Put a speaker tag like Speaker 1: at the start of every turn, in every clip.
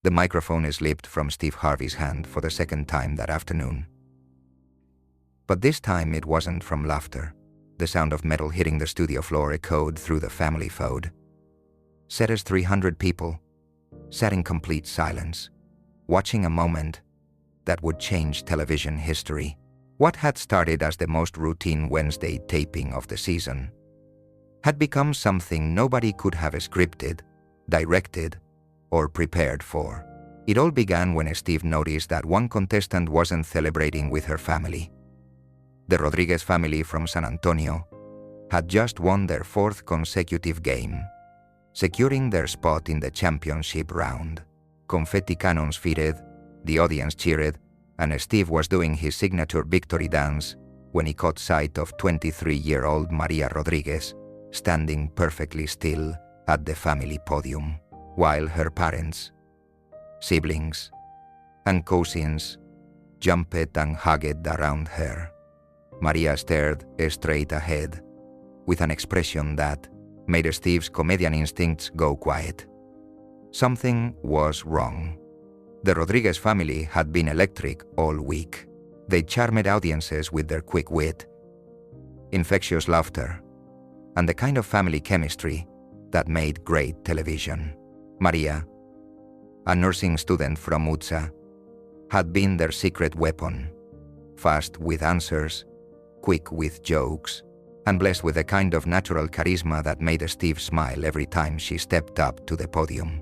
Speaker 1: The microphone slipped from Steve Harvey's hand for the second time that afternoon. But this time it wasn't from laughter. The sound of metal hitting the studio floor echoed through the Family Feud. Set as 300 people sat in complete silence, watching a moment that would change television history. What had started as the most routine Wednesday taping of the season had become something nobody could have scripted, directed, or prepared for. It all began when Steve noticed that one contestant wasn't celebrating with her family. The Rodríguez family from San Antonio had just won their 4th consecutive game, securing their spot in the championship round. Confetti cannons fired, the audience cheered, and Steve was doing his signature victory dance when he caught sight of 23-year-old María Rodríguez standing perfectly still at the family podium, while her parents, siblings, and cousins jumped and hugged around her. María stared straight ahead with an expression that made Steve's comedian instincts go quiet. Something was wrong. The Rodríguez family had been electric all week. They charmed audiences with their quick wit, infectious laughter, and the kind of family chemistry that made great television. María, a nursing student from UTSA, had been their secret weapon, fast with answers, quick with jokes, and blessed with a kind of natural charisma that made Steve smile every time she stepped up to the podium.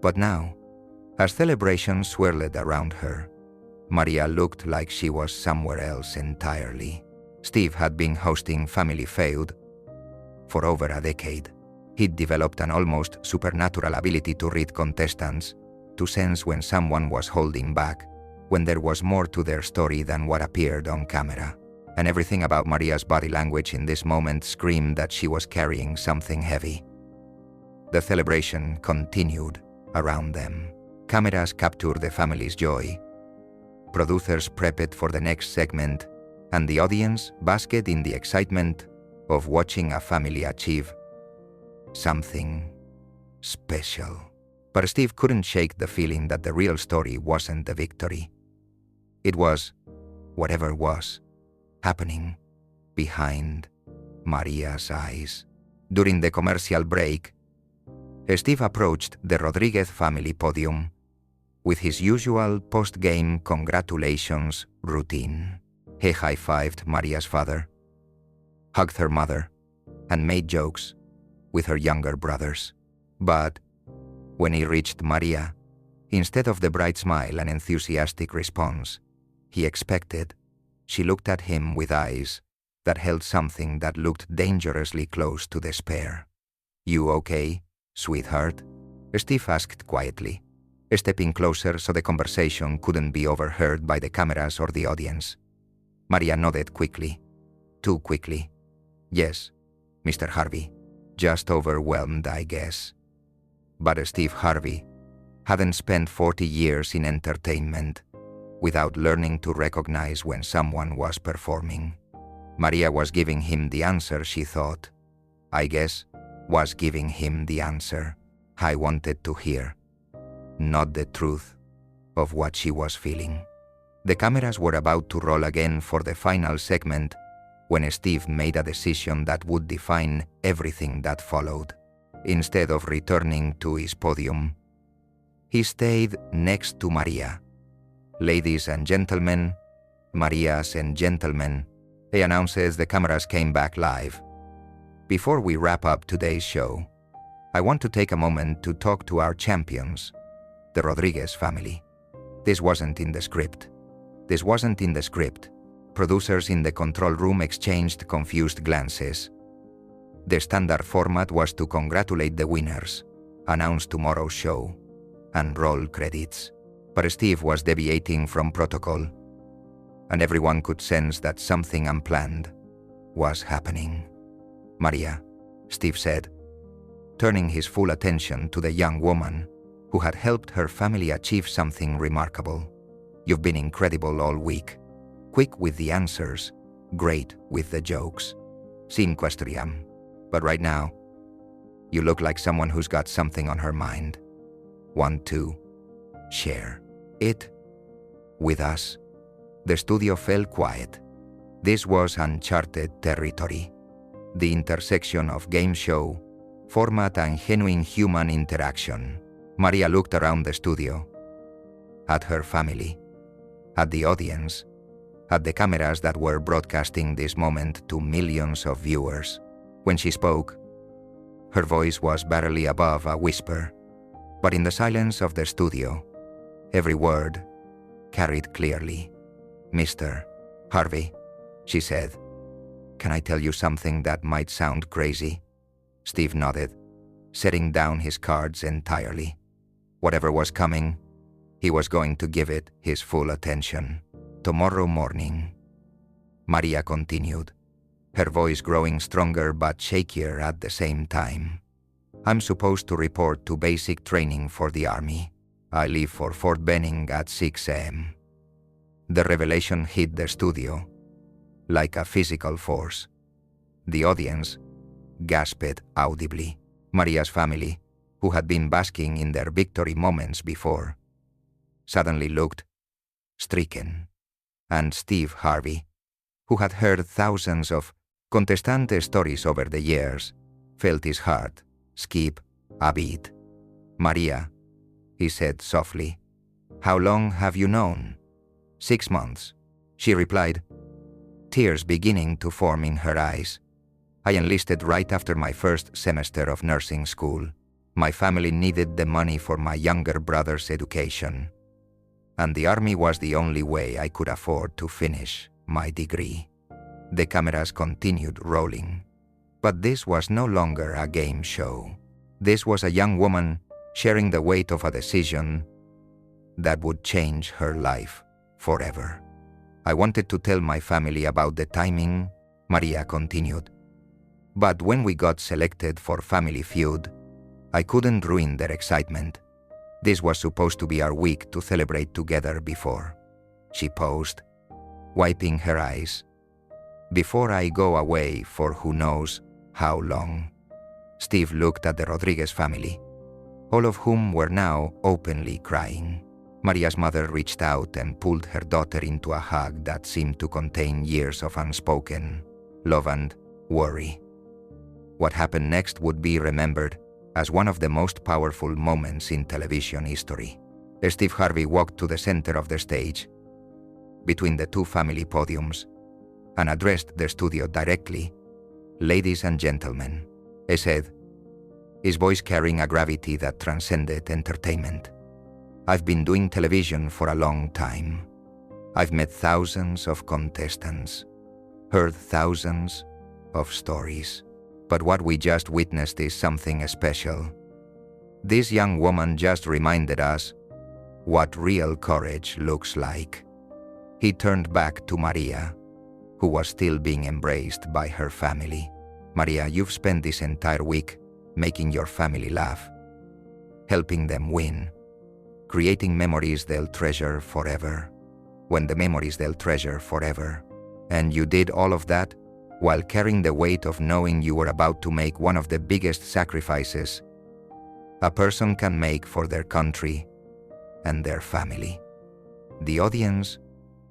Speaker 1: But now, as celebrations swirled around her, María looked like she was somewhere else entirely. Steve had been hosting Family Feud for over a decade. He'd developed an almost supernatural ability to read contestants, to sense when someone was holding back, when there was more to their story than what appeared on camera. And everything about María's body language in this moment screamed that she was carrying something heavy. The celebration continued around them. Cameras captured the family's joy. Producers prepped for the next segment, and the audience basked in the excitement of watching a family achieve something special. But Steve couldn't shake the feeling that the real story wasn't the victory. It was whatever was happening behind María's eyes. During the commercial break, Steve approached the Rodríguez family podium with his usual post-game congratulations routine. He high-fived María's father, hugged her mother, and made jokes with her younger brothers. But when he reached María, instead of the bright smile and enthusiastic response he expected, she looked at him with eyes that held something that looked dangerously close to despair. "You okay, sweetheart?" Steve asked quietly, stepping closer so the conversation couldn't be overheard by the cameras or the audience. María nodded quickly, too quickly. "Yes, Mr. Harvey, just overwhelmed, I guess." But Steve Harvey hadn't spent 40 years in entertainment without learning to recognize when someone was performing. María was giving him the answer she thought, I guess, was giving him the answer I wanted to hear, not the truth of what she was feeling. The cameras were about to roll again for the final segment when Steve made a decision that would define everything that followed. Instead of returning to his podium, he stayed next to María. "Ladies and gentlemen, Marías and gentlemen," he announced as the cameras came back live. "Before we wrap up today's show, I want to take a moment to talk to our champions, the Rodríguez family. This wasn't in the script. This wasn't in the script." Producers in the control room exchanged confused glances. The standard format was to congratulate the winners, announce tomorrow's show, and roll credits. But Steve was deviating from protocol, and everyone could sense that something unplanned was happening. "María," Steve said, turning his full attention to the young woman who had helped her family achieve something remarkable. "You've been incredible all week. Quick with the answers, great with the jokes. Sin cuestionam. But right now, you look like someone who's got something on her mind. 1, 2, share it with us. The studio fell quiet. This was uncharted territory, the intersection of game show, format and genuine human interaction. Maria looked around the studio, at her family, at the audience, at the cameras that were broadcasting this moment to millions of viewers. When she spoke, her voice was barely above a whisper, but in the silence of the studio, every word carried clearly. "Mr. Harvey," she said, "can I tell you something that might sound crazy?" Steve nodded, setting down his cards entirely. Whatever was coming, he was going to give it his full attention. "Tomorrow morning," Maria continued, her voice growing stronger but shakier at the same time. "I'm supposed to report to basic training for the army. I leave for Fort Benning at 6 a.m. The revelation hit the studio like a physical force. The audience gasped audibly. Maria's family, who had been basking in their victory moments before, suddenly looked stricken. And Steve Harvey, who had heard thousands of contestant stories over the years, felt his heart skip a beat. "Maria," he said softly, "how long have you known?" 6 months, she replied, tears beginning to form in her eyes. "I enlisted right after my first semester of nursing school. My family needed the money for my younger brother's education, and the army was the only way I could afford to finish my degree." The cameras continued rolling, but this was no longer a game show. This was a young woman sharing the weight of a decision that would change her life forever. "I wanted to tell my family about the timing," Maria continued, "but when we got selected for Family Feud, I couldn't ruin their excitement. This was supposed to be our week to celebrate together before." She paused, wiping her eyes. "Before I go away for who knows how long." Steve looked at the Rodríguez family, all of whom were now openly crying. Maria's mother reached out and pulled her daughter into a hug that seemed to contain years of unspoken love and worry. What happened next would be remembered as one of the most powerful moments in television history. Steve Harvey walked to the center of the stage, between the two family podiums, and addressed the studio directly. "Ladies and gentlemen," he said, his voice carrying a gravity that transcended entertainment. "I've been doing television for a long time. I've met thousands of contestants, heard thousands of stories. But what we just witnessed is something special. This young woman just reminded us what real courage looks like." He turned back to Maria, who was still being embraced by her family. "Maria, you've spent this entire week making your family laugh, helping them win, creating memories they'll treasure forever. When the memories they'll treasure forever. And you did all of that while carrying the weight of knowing you were about to make one of the biggest sacrifices a person can make for their country and their family." The audience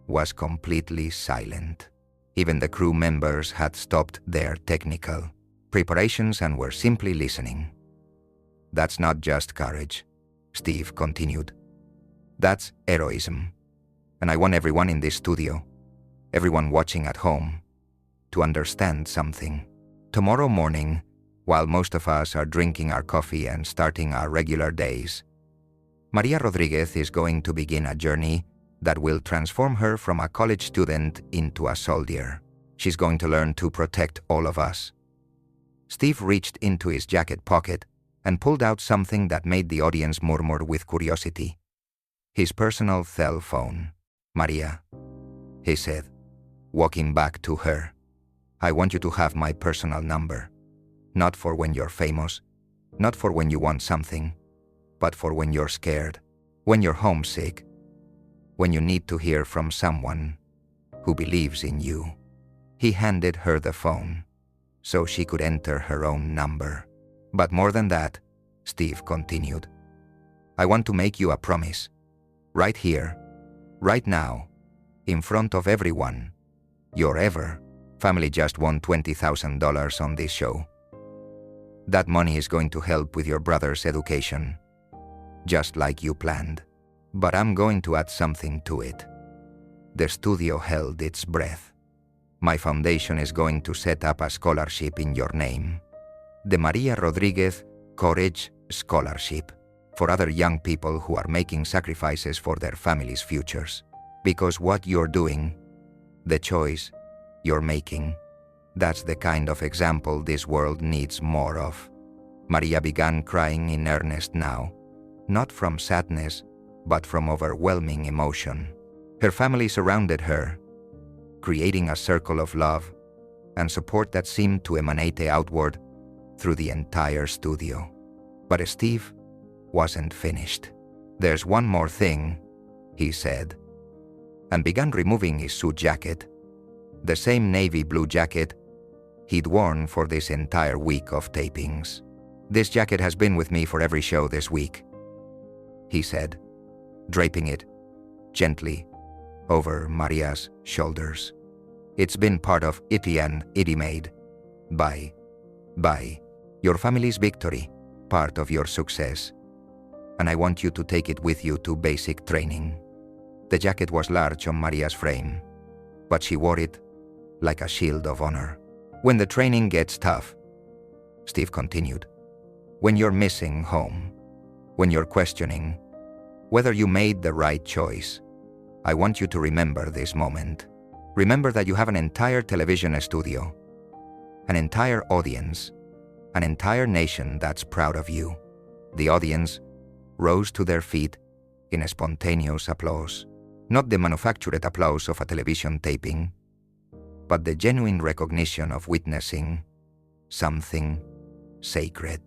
Speaker 1: was completely silent. Even the crew members had stopped their technical preparations and were simply listening. "That's not just courage," Steve continued. "That's heroism. And I want everyone in this studio, everyone watching at home, to understand something. Tomorrow morning, while most of us are drinking our coffee and starting our regular days, María Rodríguez is going to begin a journey that will transform her from a college student into a soldier. She's going to learn to protect all of us." Steve reached into his jacket pocket and pulled out something that made the audience murmur with curiosity. His personal cell phone. "Maria," he said, walking back to her, "I want you to have my personal number. Not for when you're famous, not for when you want something, but for when you're scared, when you're homesick, when you need to hear from someone who believes in you." He handed her the phone so she could enter her own number. "But more than that," Steve continued, "I want to make you a promise. Right here, right now, in front of everyone. Your ever family just won $20,000 on this show. That money is going to help with your brother's education, just like you planned. But I'm going to add something to it. The studio held its breath. My foundation is going to set up a scholarship in your name. The María Rodríguez Courage Scholarship, for other young people who are making sacrifices for their families' futures. Because what you're doing, the choice you're making, that's the kind of example this world needs more of. Maria began crying in earnest now, not from sadness, but from overwhelming emotion. Her family surrounded her, creating a circle of love and support that seemed to emanate outward through the entire studio. But Steve wasn't finished. There's one more thing, he said, and began removing his suit jacket, the same navy blue jacket he'd worn for this entire week of tapings. This jacket has been with me for every show this week, he said, draping it gently over Maria's shoulders. It's been part of Itty and Itty made by your family's victory, part of your success, and I want you to take it with you to basic training. The jacket was large on Maria's frame, but she wore it like a shield of honor. When the training gets tough, Steve continued, when you're missing home, when you're questioning whether you made the right choice, I want you to remember this moment. Remember that you have an entire television studio, an entire audience, an entire nation that's proud of you. The audience rose to their feet in a spontaneous applause, not the manufactured applause of a television taping, but the genuine recognition of witnessing something sacred.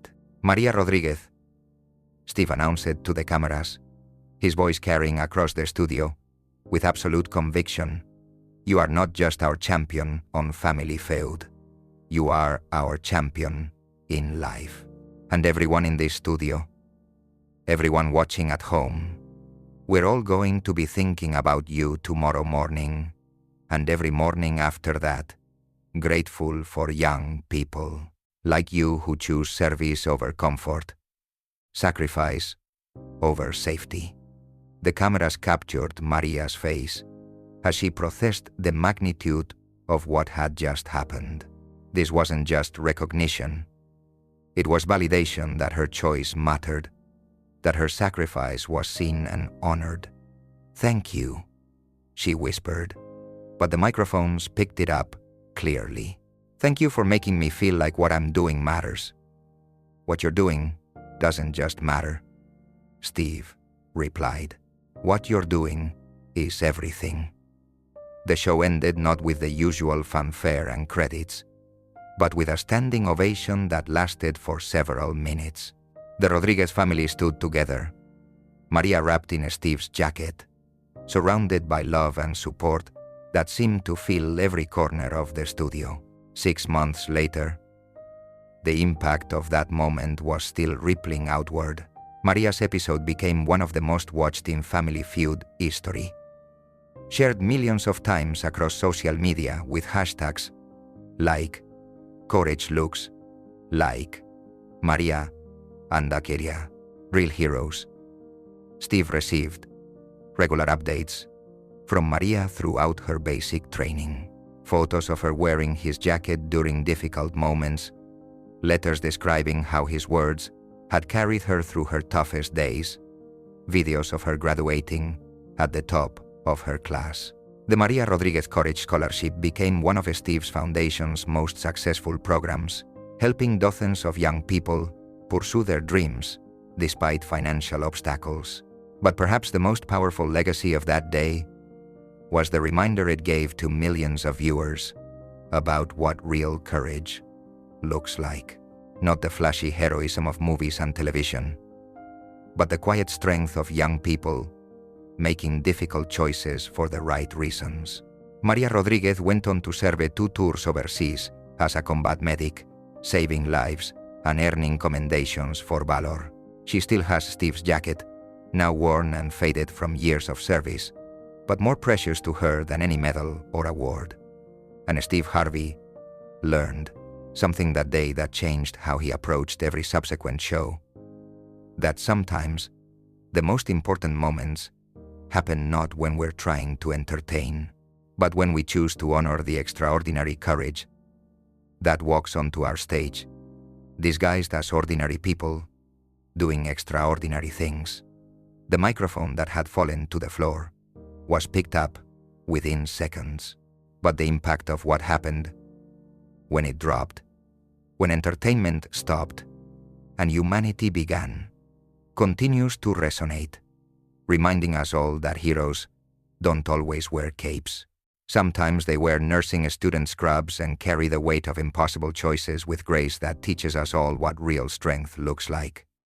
Speaker 1: María Rodríguez, Steve announced to the cameras, his voice carrying across the studio with absolute conviction. You are not just our champion on Family Feud. You are our champion in life. And everyone in this studio, everyone watching at home, we're all going to be thinking about you tomorrow morning and every morning after that, grateful for young people like you who choose service over comfort, sacrifice over safety. The cameras captured Maria's face as she processed the magnitude of what had just happened. This wasn't just recognition. It was validation that her choice mattered, that her sacrifice was seen and honored. Thank you, she whispered, but the microphones picked it up clearly. Thank you for making me feel like what I'm doing matters. What you're doing doesn't just matter, Steve replied. What you're doing is everything. The show ended not with the usual fanfare and credits, but with a standing ovation that lasted for several minutes. The Rodríguez family stood together, Maria wrapped in Steve's jacket, surrounded by love and support that seemed to fill every corner of the studio. 6 months later, the impact of that moment was still rippling outward. Maria's episode became one of the most watched in Family Feud history, shared millions of times across social media with hashtags like Courage Looks, like Maria and Akeria, Real Heroes. Steve received regular updates from Maria throughout her basic training. Photos of her wearing his jacket during difficult moments, letters describing how his words had carried her through her toughest days, videos of her graduating at the top of her class. The María Rodríguez Courage Scholarship became one of Steve's Foundation's most successful programs, helping dozens of young people pursue their dreams despite financial obstacles. But perhaps the most powerful legacy of that day was the reminder it gave to millions of viewers about what real courage looks like. Not the flashy heroism of movies and television, but the quiet strength of young people making difficult choices for the right reasons. María Rodríguez went on to serve 2 tours overseas as a combat medic, saving lives and earning commendations for valor. She still has Steve's jacket, now worn and faded from years of service, but more precious to her than any medal or award. And Steve Harvey learned something that day that changed how he approached every subsequent show. That sometimes the most important moments happen not when we're trying to entertain, but when we choose to honor the extraordinary courage that walks onto our stage, disguised as ordinary people doing extraordinary things. The microphone that had fallen to the floor was picked up within seconds, but the impact of what happened when it dropped, when entertainment stopped and humanity began, continues to resonate, reminding us all that heroes don't always wear capes. Sometimes they wear nursing student scrubs and carry the weight of impossible choices with grace that teaches us all what real strength looks like.